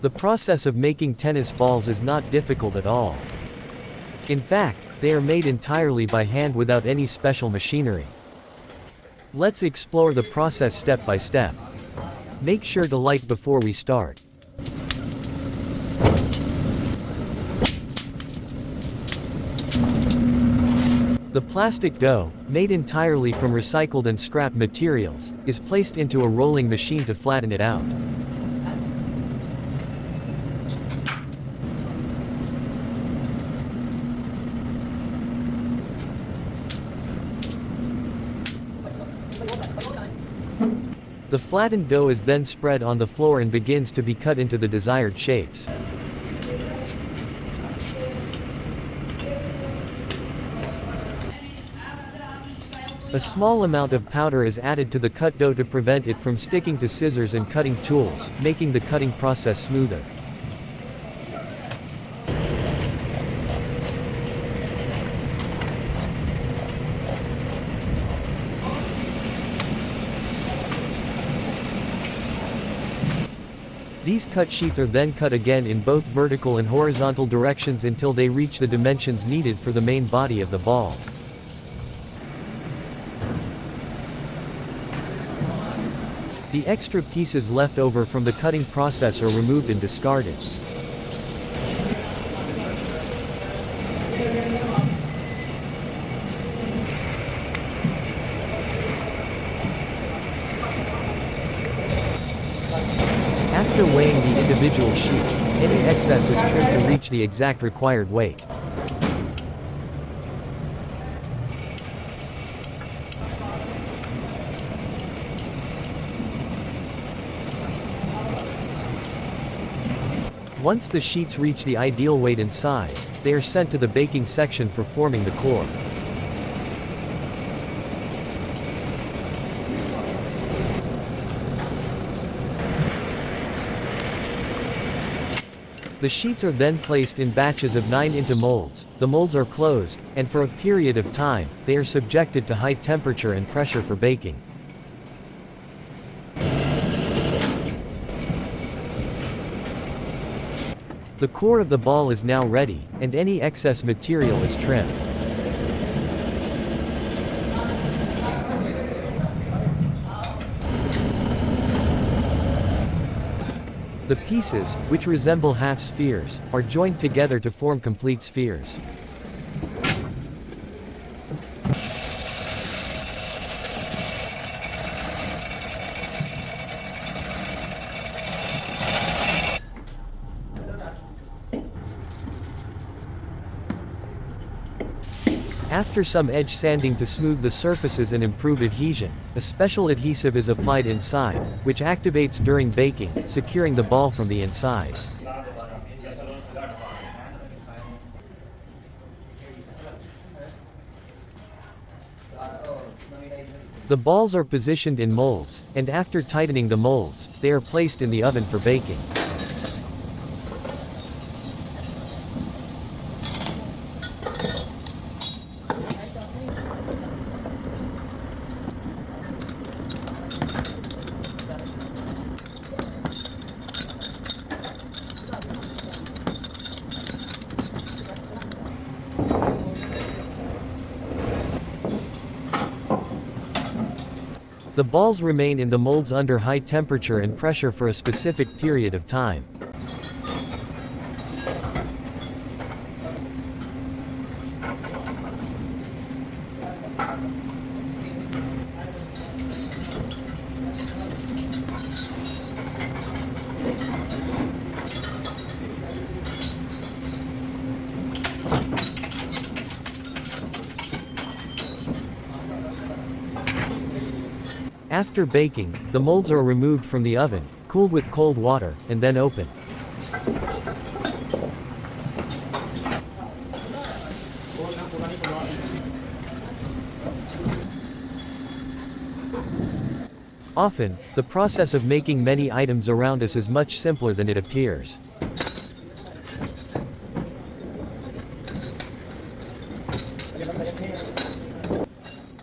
The process of making tennis balls is not difficult at all. In fact, they are made entirely by hand without any special machinery. Let's explore the process step by step. Make sure to like before we start. The plastic dough, made entirely from recycled and scrap materials, is placed into a rolling machine to flatten it out. The flattened dough is then spread on the floor and begins to be cut into the desired shapes. A small amount of powder is added to the cut dough to prevent it from sticking to scissors and cutting tools, making the cutting process smoother. These cut sheets are then cut again in both vertical and horizontal directions until they reach the dimensions needed for the main body of the ball. The extra pieces left over from the cutting process are removed and discarded. After weighing the individual sheets, any excess is trimmed to reach the exact required weight. Once the sheets reach the ideal weight and size, they are sent to the baking section for forming the core. The sheets are then placed in batches of 9 into molds. The molds are closed, and for a period of time, they are subjected to high temperature and pressure for baking. The core of the ball is now ready, and any excess material is trimmed. The pieces, which resemble half spheres, are joined together to form complete spheres. After some edge sanding to smooth the surfaces and improve adhesion, a special adhesive is applied inside, which activates during baking, securing the ball from the inside. The balls are positioned in molds, and after tightening the molds, they are placed in the oven for baking. The balls remain in the molds under high temperature and pressure for a specific period of time. After baking, the molds are removed from the oven, cooled with cold water, and then opened. Often, the process of making many items around us is much simpler than it appears.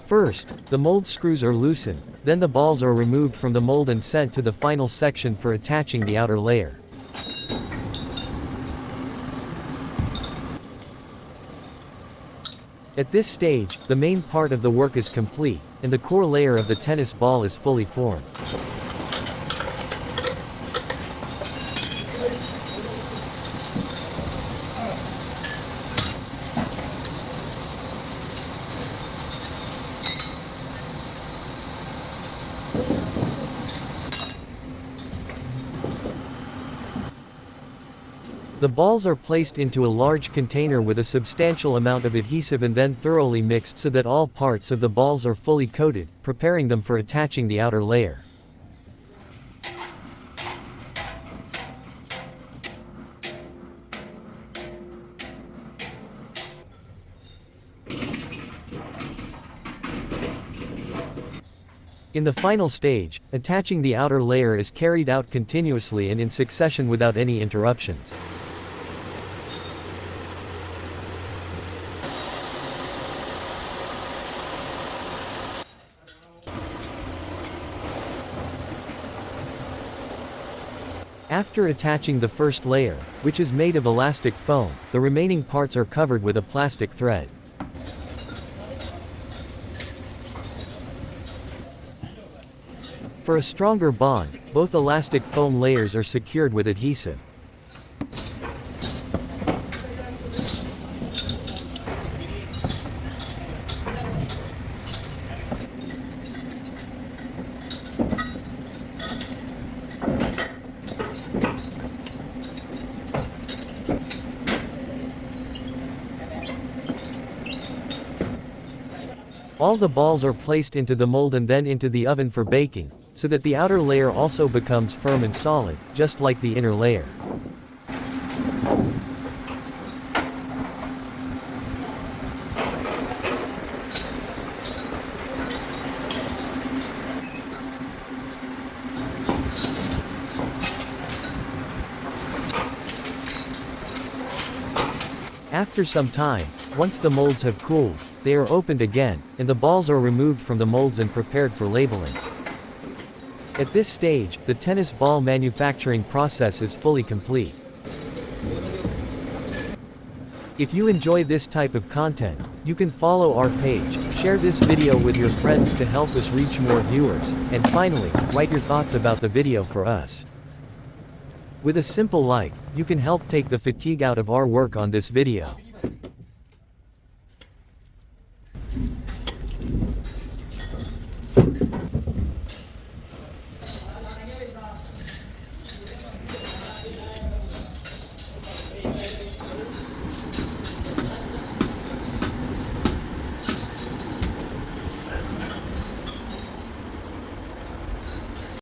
First, the mold screws are loosened, then the balls are removed from the mold and sent to the final section for attaching the outer layer. At this stage, the main part of the work is complete, and the core layer of the tennis ball is fully formed. The balls are placed into a large container with a substantial amount of adhesive and then thoroughly mixed so that all parts of the balls are fully coated, preparing them for attaching the outer layer. In the final stage, attaching the outer layer is carried out continuously and in succession without any interruptions. After attaching the first layer, which is made of elastic foam, the remaining parts are covered with a plastic thread. For a stronger bond, both elastic foam layers are secured with adhesive. All the balls are placed into the mold and then into the oven for baking, so that the outer layer also becomes firm and solid, just like the inner layer. After some time, once the molds have cooled, they are opened again, and the balls are removed from the molds and prepared for labeling. At this stage, the tennis ball manufacturing process is fully complete. If you enjoy this type of content, you can follow our page, share this video with your friends to help us reach more viewers, and finally, write your thoughts about the video for us. With a simple like, you can help take the fatigue out of our work on this video.